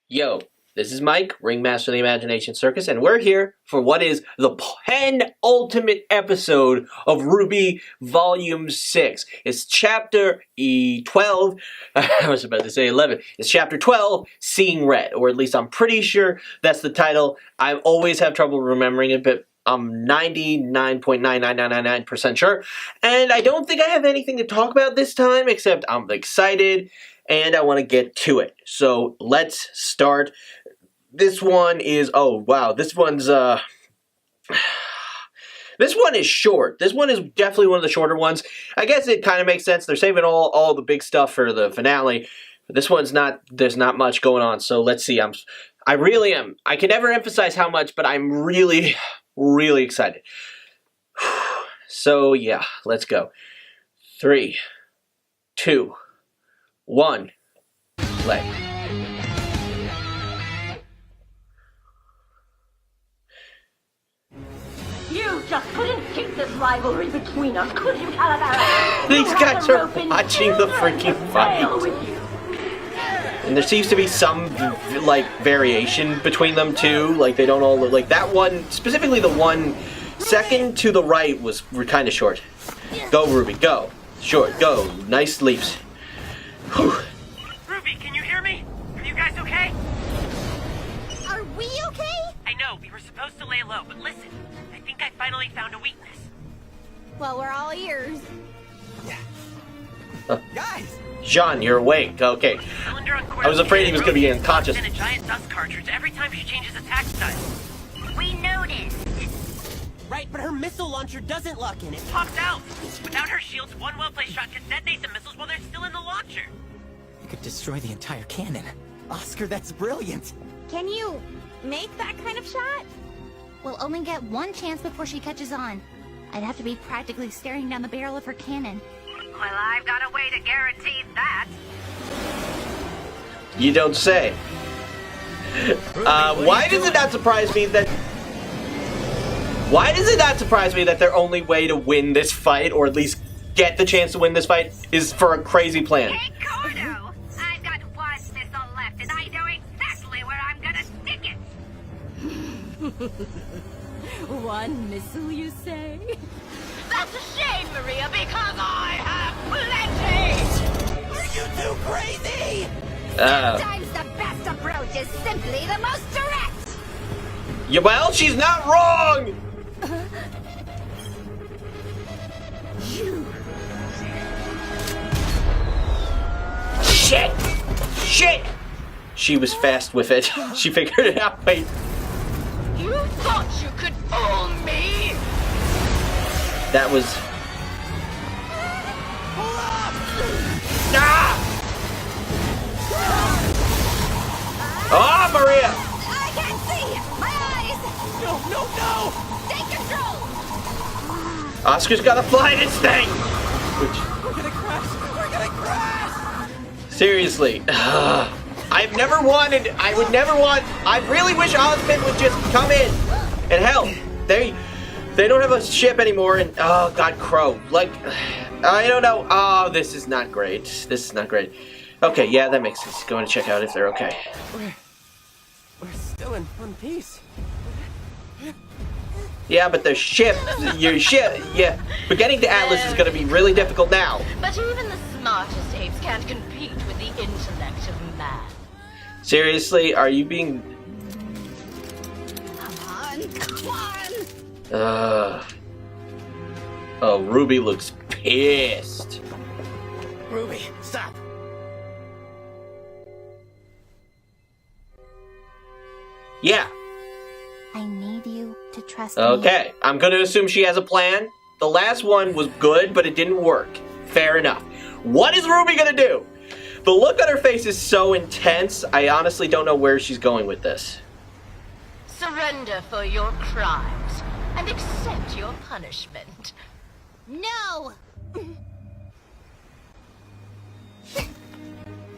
Yo, this is Mike, Ringmaster of the Imagination Circus, and we're here for what is the penultimate episode of RWBY Vol.6. It's Chapter 12, I was about to say 11. It's Chapter 12, Seeing Red, or at least I'm pretty sure that's the title. I always have trouble remembering it, but I'm 99.99999% sure, and I don't think I have anything to talk about this time, except I'm excited, and I want to get to it. So let's start. This one is, oh wow, this one is short. This one is definitely one of the shorter ones. I guess it kind of makes sense. They're saving all the big stuff for the finale. But this one's not, there's not much going on. So let's see. I really am. I can never emphasize how much, but I'm really, really excited. So yeah, let's go. 3, 2, 1, play. You just couldn't keep this rivalry between us, could you, Calavera? These guys are watching the freaking fight. And there seems to be some, like, variation between them, too. Like, they don't all look like that one. Specifically, the one second to the right were kind of short. Go, RWBY, go. Short, go. Nice leaps. Whew. RWBY, can you hear me? Are you guys okay? Are we okay? I know, we were supposed to lay low, but listen. I think I finally found a weakness. Well, we're all ears. Guys! Jean, you're awake. Okay. I was afraid he was going to be unconscious. In a giant dust cartridge every time she changes attack style. We noticed. Right, but her missile launcher doesn't lock in. It Popped out. Without her shields, one well-placed shot can detonate the missiles while they're still in the launcher. could destroy the entire cannon. Oscar, that's brilliant. Can you make that kind of shot? We'll only get one chance before she catches on. I'd have to be practically staring down the barrel of her cannon. Well, I've got a way to guarantee that. You don't say. Why does it not surprise me that... Why does it not surprise me that their only way to win this fight, or at least get the chance to win this fight, is for a crazy plan? Hey, Cordo! I've got one missile left, and I know exactly where I'm gonna stick it! One missile, you say? That's a shame, Maria, because I have plenty! Are you two crazy? Sometimes the best approach is simply the most direct! Yeah, well, she's not wrong! Shit! Shit! She was fast with it. She figured it out. Wait. You thought you could fool me? That was... Ah! Oh, Maria! I can't see! My eyes! No! Take control! Oscar's got a flying instinct! Which... We're gonna crash! Seriously. I would never want... I really wish Osmond would just come in and help. They don't have a ship anymore, and... Oh, God, Crow. Like, I don't know. Oh, this is not great. This is not great. Okay, yeah, that makes sense. Going to check out if they're okay. We're still in one piece. Yeah, but your ship, yeah. But getting to Atlas is going to be really difficult now. But even the smartest apes can't compete with the intellect of man. Seriously, are you being... Come on! Oh, RWBY looks pissed. RWBY, stop! Yeah. I need you to trust me. Okay, I'm gonna assume she has a plan. The last one was good, but it didn't work. Fair enough. What is RWBY gonna do? The look on her face is so intense, I honestly don't know where she's going with this. Surrender for your crimes and accept your punishment. No!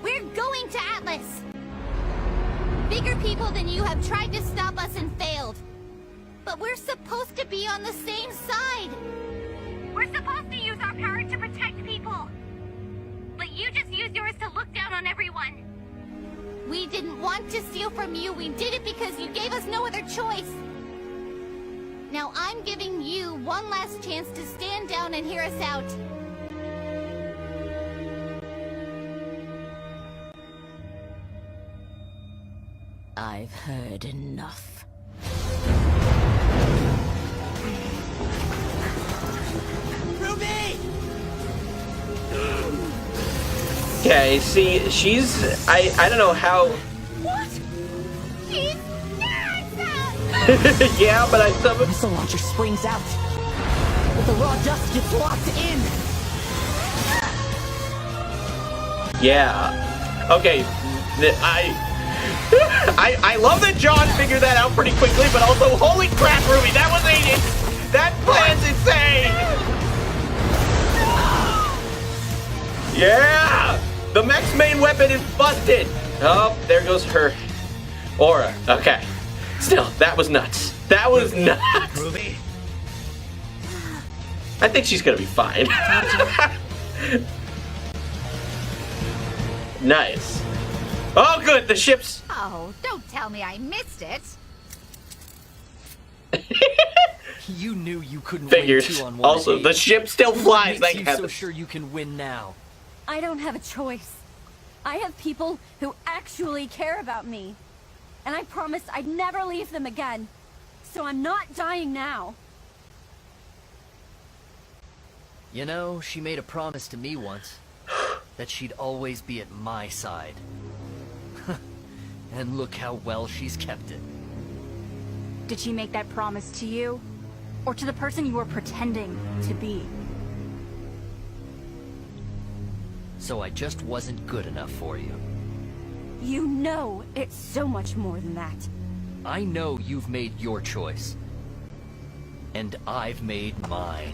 We're going to Atlas! Bigger people than you have tried to stop us and failed. But we're supposed to be on the same side. We're supposed to use our power to protect people. But you just used yours to look down on everyone. We didn't want to steal from you. We did it because you gave us no other choice. Now I'm giving you one last chance to stand down and hear us out. I've heard enough. Ruby! Okay, see, she's... I don't know how... What? She's nuts! Yeah, but I... The missile launcher springs out, but the raw dust gets locked in. Yeah. Okay, I love that John figured that out pretty quickly, but also, holy crap, Ruby, that was that plan's insane! Yeah! The mech's main weapon is busted! Oh, there goes her aura. Okay. Still, that was nuts. That was nuts! Ruby? I think she's gonna be fine. Nice. Oh, good, the ship's... Oh, don't tell me I missed it. You knew you couldn't Figures. win 2 on 1. Also, the ship still flies, What thank makes you so heaven. sure you can win now? I don't have a choice. I have people who actually care about me. And I promised I'd never leave them again. So I'm not dying now. You know, she made a promise to me once that she'd always be at my side. And look how well she's kept it. Did she make that promise to you? Or to the person you were pretending to be? So I just wasn't good enough for you. You know it's so much more than that. I know you've made your choice. And I've made mine.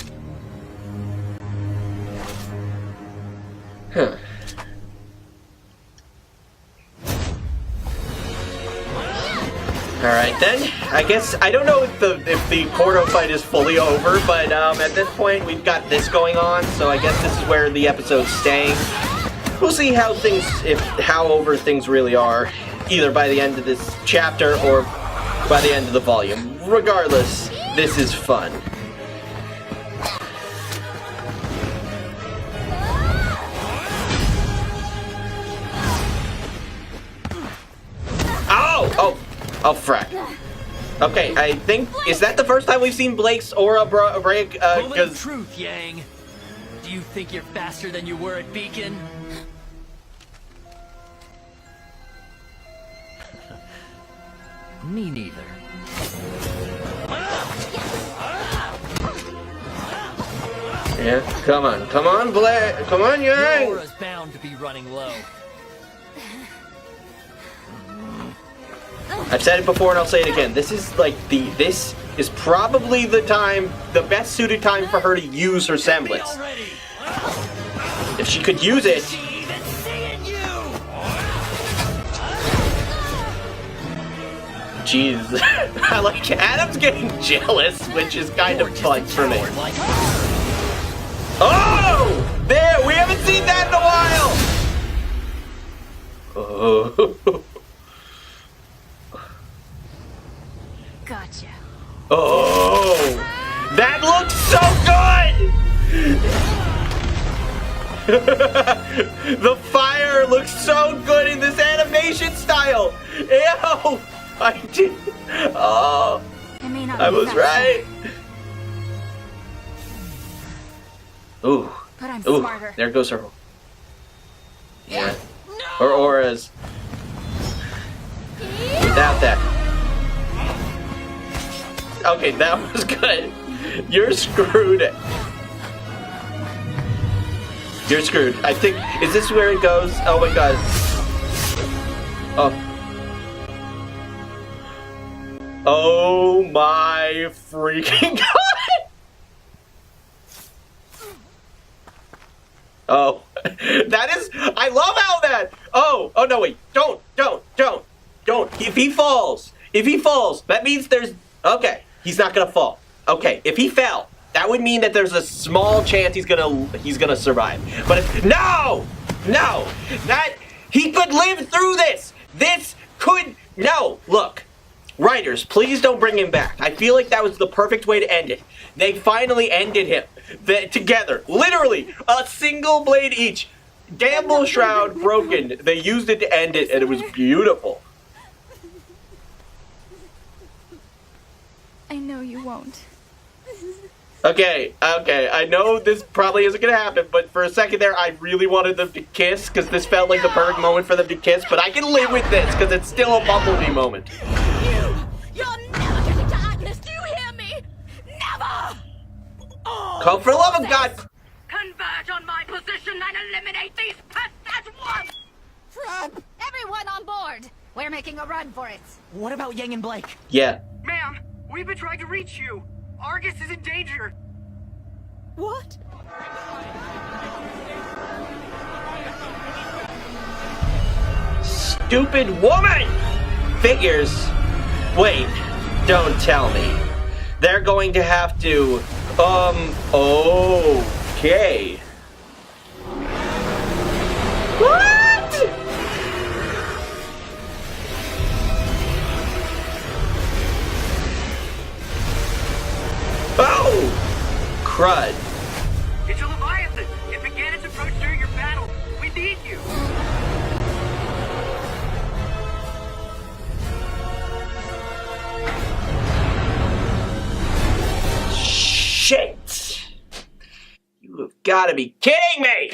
Huh. Alright then, I guess, I don't know if the Porto fight is fully over, but at this point we've got this going on, so I guess this is where the episode's staying. We'll see how over things really are, either by the end of this chapter or by the end of the volume. Regardless, this is fun. Oh, frack. Okay, I think... Is that the first time we've seen Blake's aura break? Moment of truth, Yang. Do you think you're faster than you were at Beacon? Me neither. Yeah, come on, Blake. Come on, Your Yang. aura's bound to be running low. I've said it before and I'll say it again. This is probably the best suited time for her to use her semblance. If she could use it. Jeez. I like Adam's getting jealous, which is kind of fun for me. Oh! There! We haven't seen that in a while! Oh. Gotcha. Oh! That looks so good! The fire looks so good in this animation style! Ew! I did. Oh! It may not I be was that right! Ooh. But I'm Ooh, smarter. there goes her. Yeah. Her auras. Without that. Okay, that was good. You're screwed. You're screwed. I think... Is this where it goes? Oh my god. Oh. Oh my freaking god! Oh. That is... I love how that... Oh no, wait. Don't. If he falls, that means there's... Okay. He's not gonna fall. Okay, if he fell, that would mean that there's a small chance he's gonna survive. But if, no! That he could live through this. This No, look. Writers, please don't bring him back. I feel like that was the perfect way to end it. They finally ended him. Together. Literally, a single blade each. Gamble shroud broken. They used it to end it, and it was beautiful. I know you won't. Okay, I know this probably isn't gonna happen, but for a second there, I really wanted them to kiss, because this felt like the perfect moment for them to kiss, but I can live with this, because it's still a Bumblebee moment. You're never getting to Atlas, do you hear me? Never! Come for the love of God! Converge on my position and eliminate these pests at once! Everyone on board! We're making a run for it. What about Yang and Blake? Yeah. Ma'am, we've been trying to reach you. Argus is in danger. What? Stupid woman! Figures. Wait, don't tell me. They're going to have to, okay. What? Oh! Crud. It's a Leviathan. It began its approach during your battle. We need you. Shit! You have got to be kidding me!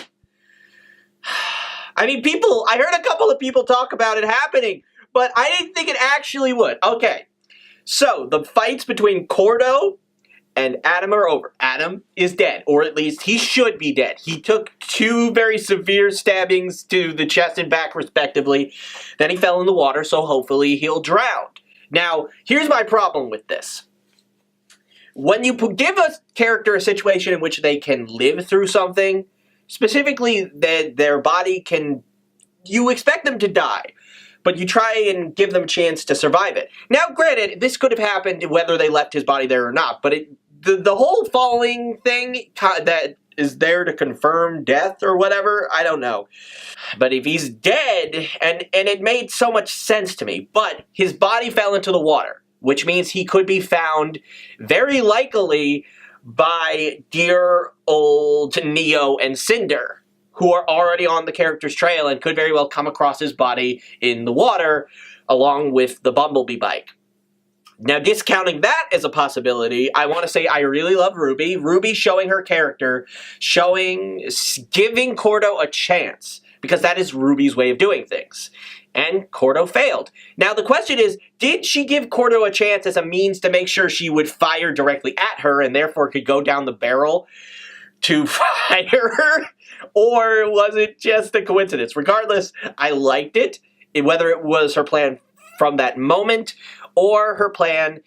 I mean, I heard a couple of people talk about it happening, but I didn't think it actually would. Okay, so the fights between Cordo and Adam are over. Adam is dead, or at least he should be dead. He took 2 very severe stabbings to the chest and back, respectively. Then he fell in the water, so hopefully he'll drown. Now, here's my problem with this. When you give a character a situation in which they can live through something, specifically that their body can, you expect them to die, but you try and give them a chance to survive it. Now, granted, this could have happened whether they left his body there or not, but the whole falling thing that is there to confirm death or whatever, I don't know. But if he's dead, and it made so much sense to me, but his body fell into the water, which means he could be found very likely by dear old Neo and Cinder, who are already on the character's trail and could very well come across his body in the water along with the Bumblebee bike. Now, discounting that as a possibility, I want to say I really love RWBY. RWBY showing her character, giving Cordo a chance, because that is RWBY's way of doing things. And Cordo failed. Now, the question is, did she give Cordo a chance as a means to make sure she would fire directly at her and therefore could go down the barrel to fire her? Or was it just a coincidence? Regardless, I liked it, whether it was her plan from that moment or her plan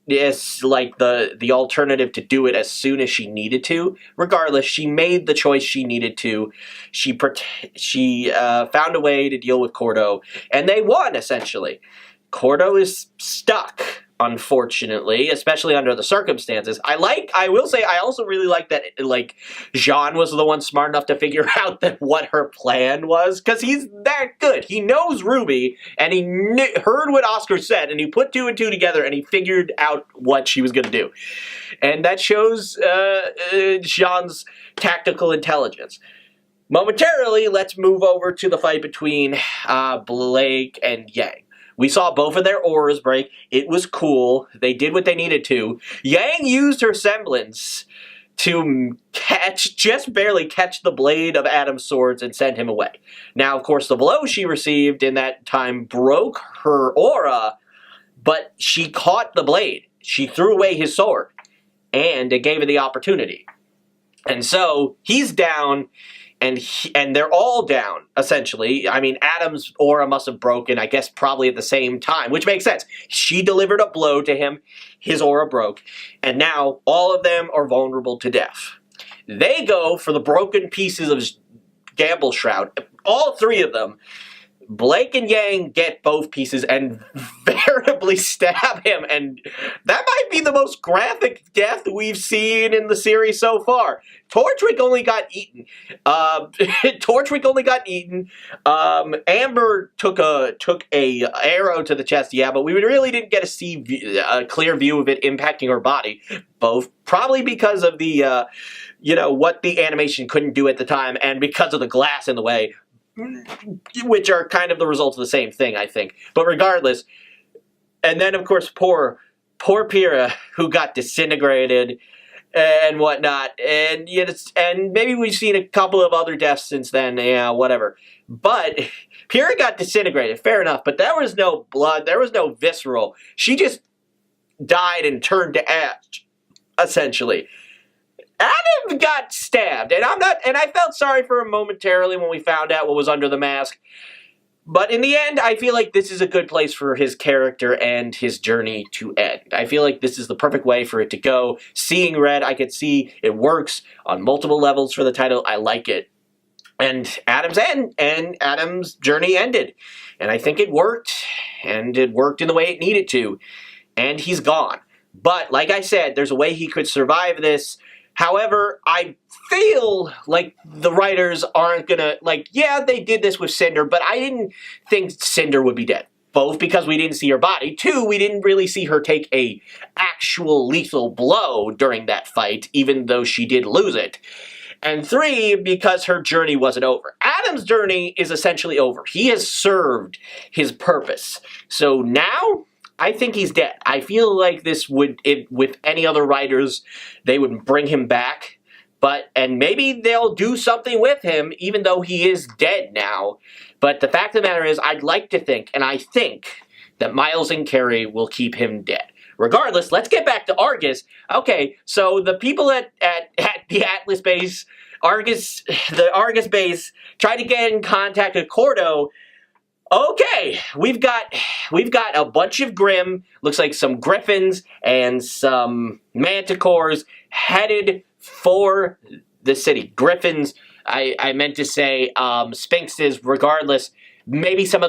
is like the alternative to do it as soon as she needed to. Regardless, she made the choice she needed to. She found a way to deal with Cordo, and they won, essentially. Cordo is stuck, unfortunately, especially under the circumstances. I will say, I also really like that, like, Jean was the one smart enough to figure out what her plan was, because he's that good. He knows RWBY, and he heard what Oscar said, and he put 2 and 2 together, and he figured out what she was going to do. And that shows Jean's tactical intelligence. Momentarily, let's move over to the fight between Blake and Yang. We saw both of their auras break. It was cool. They did what they needed to. Yang used her semblance to just barely catch the blade of Adam's swords and send him away. Now, of course, the blow she received in that time broke her aura, but she caught the blade. She threw away his sword, and it gave her the opportunity. And so, he's down, and they're all down, essentially. I mean, Adam's aura must have broken, I guess, probably at the same time, which makes sense. She delivered a blow to him, his aura broke, and now all of them are vulnerable to death. They go for the broken pieces of Gamble Shroud. All 3 of them. Blake and Yang get both pieces and terribly stab him, and that might be the most graphic death we've seen in the series so far. Torchwick only got eaten. Amber took a arrow to the chest, yeah, but we really didn't get to see a clear view of it impacting her body. Both probably because of the what the animation couldn't do at the time, and because of the glass in the way, which are kind of the results of the same thing, I think. But regardless, and then of course poor Pyrrha, who got disintegrated and whatnot, and and maybe we've seen a couple of other deaths since then, yeah, whatever. But Pyrrha got disintegrated, fair enough, but there was no blood, there was no visceral. She just died and turned to ash, essentially. Adam got stabbed, and I felt sorry for him momentarily when we found out what was under the mask. But in the end, I feel like this is a good place for his character and his journey to end. I feel like this is the perfect way for it to go. Seeing Red, I could see it works on multiple levels for the title. I like it. And Adam's journey ended. And I think it worked, and it worked in the way it needed to. And he's gone. But, like I said, there's a way he could survive this. However, I feel like the writers aren't gonna, yeah, they did this with Cinder, but I didn't think Cinder would be dead. Both because we didn't see her body. Two, we didn't really see her take a actual lethal blow during that fight, even though she did lose it. And three, because her journey wasn't over. Adam's journey is essentially over. He has served his purpose. So now, I think he's dead. I feel like this would, with any other writers, they would bring him back. And maybe they'll do something with him, even though he is dead now. But the fact of the matter is, I'd like to think, and I think, that Miles and Carrie will keep him dead. Regardless, let's get back to Argus. Okay, so the people at the Atlas base, the Argus base, tried to get in contact with Cordo. Okay, we've got a bunch of Grimm, looks like some Griffins and some Manticores headed for the city. Griffins, I meant to say Sphinxes, regardless. Maybe some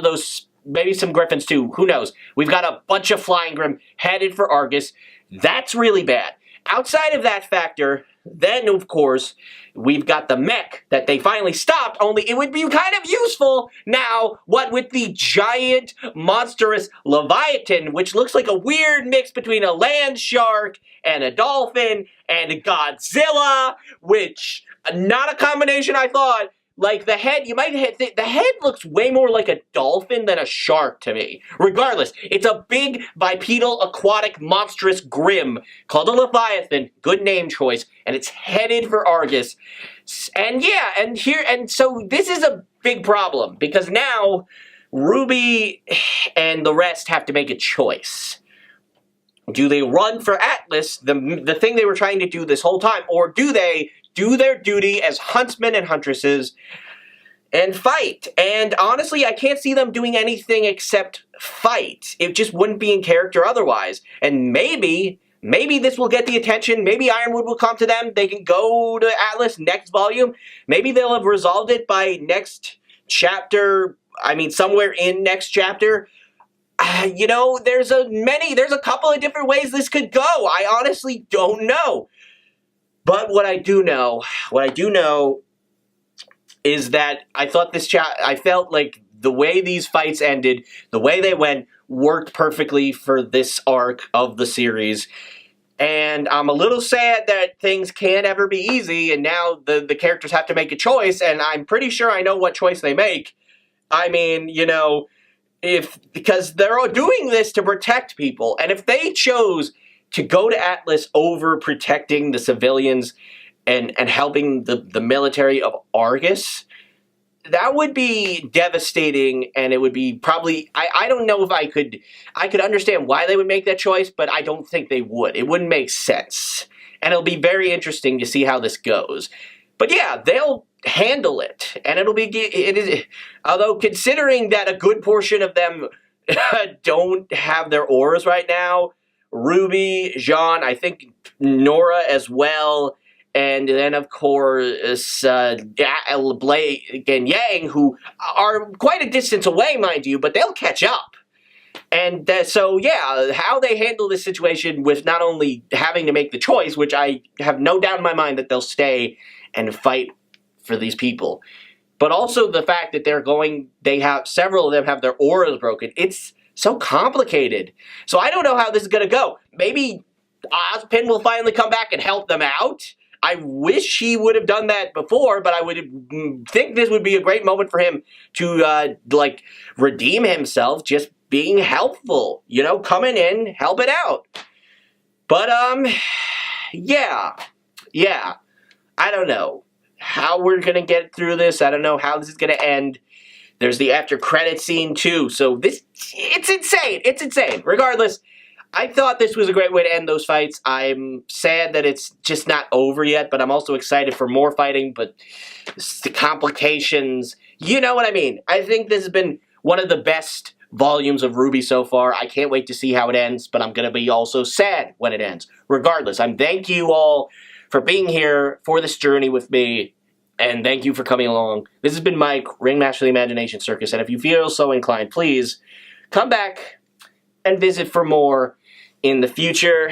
Griffins too, who knows. We've got a bunch of Flying Grimm headed for Argus. That's really bad. Outside of that factor, then of course, we've got the mech that they finally stopped, only it would be kind of useful now, what with the giant, monstrous Leviathan, which looks like a weird mix between a land shark and a dolphin and a Godzilla, which, not a combination I thought. Like, the head, the head looks way more like a dolphin than a shark to me. Regardless, it's a big, bipedal, aquatic, monstrous Grimm called a Leviathan, good name choice, and it's headed for Argus. And yeah, and so this is a big problem, because now RWBY and the rest have to make a choice. Do they run for Atlas, the thing they were trying to do this whole time, or do they do their duty as huntsmen and huntresses and fight? And honestly, I can't see them doing anything except fight. It just wouldn't be in character otherwise. And maybe this will get the attention. Maybe Ironwood will come to them. They can go to Atlas next volume. Maybe they'll have resolved it by next chapter. I mean, somewhere in next chapter. There's a couple of different ways this could go. I honestly don't know. But what I do know is that I thought I felt like the way these fights ended, the way they went, worked perfectly for this arc of the series. And I'm a little sad that things can't ever be easy, and now the characters have to make a choice, and I'm pretty sure I know what choice they make. I mean, because they're doing this to protect people, and if they chose to go to Atlas over protecting the civilians and helping the military of Argus, that would be devastating, and it would be probably, I don't know if I could understand why they would make that choice, but I don't think they would. It wouldn't make sense. And it'll be very interesting to see how this goes. But yeah, they'll handle it, and although considering that a good portion of them don't have their oars right now, RWBY, Jean, I think Nora as well, and then of course Blake and Yang, who are quite a distance away, mind you, but they'll catch up. And so, yeah, how they handle this situation with not only having to make the choice, which I have no doubt in my mind that they'll stay and fight for these people, but also the fact that several of them have their auras broken. It's so complicated. So I don't know how this is going to go. Maybe Ozpin will finally come back and help them out. I wish he would have done that before, but I would think this would be a great moment for him to, redeem himself, just being helpful, coming in, helping out. But, yeah, I don't know how we're going to get through this. I don't know how this is going to end. There's the after credit scene, too, so it's insane, Regardless, I thought this was a great way to end those fights. I'm sad that it's just not over yet, but I'm also excited for more fighting, but the complications, you know what I mean. I think this has been one of the best volumes of RWBY so far. I can't wait to see how it ends, but I'm going to be also sad when it ends. Regardless, thank you all for being here for this journey with me, and thank you for coming along. This has been Mike, Ringmaster of the Imagination Circus, and if you feel so inclined, please come back and visit for more in the future,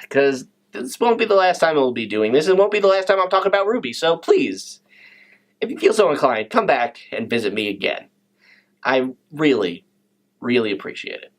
because this won't be the last time we'll be doing this. It won't be the last time I'm talking about RWBY, so please, if you feel so inclined, come back and visit me again. I really, really appreciate it.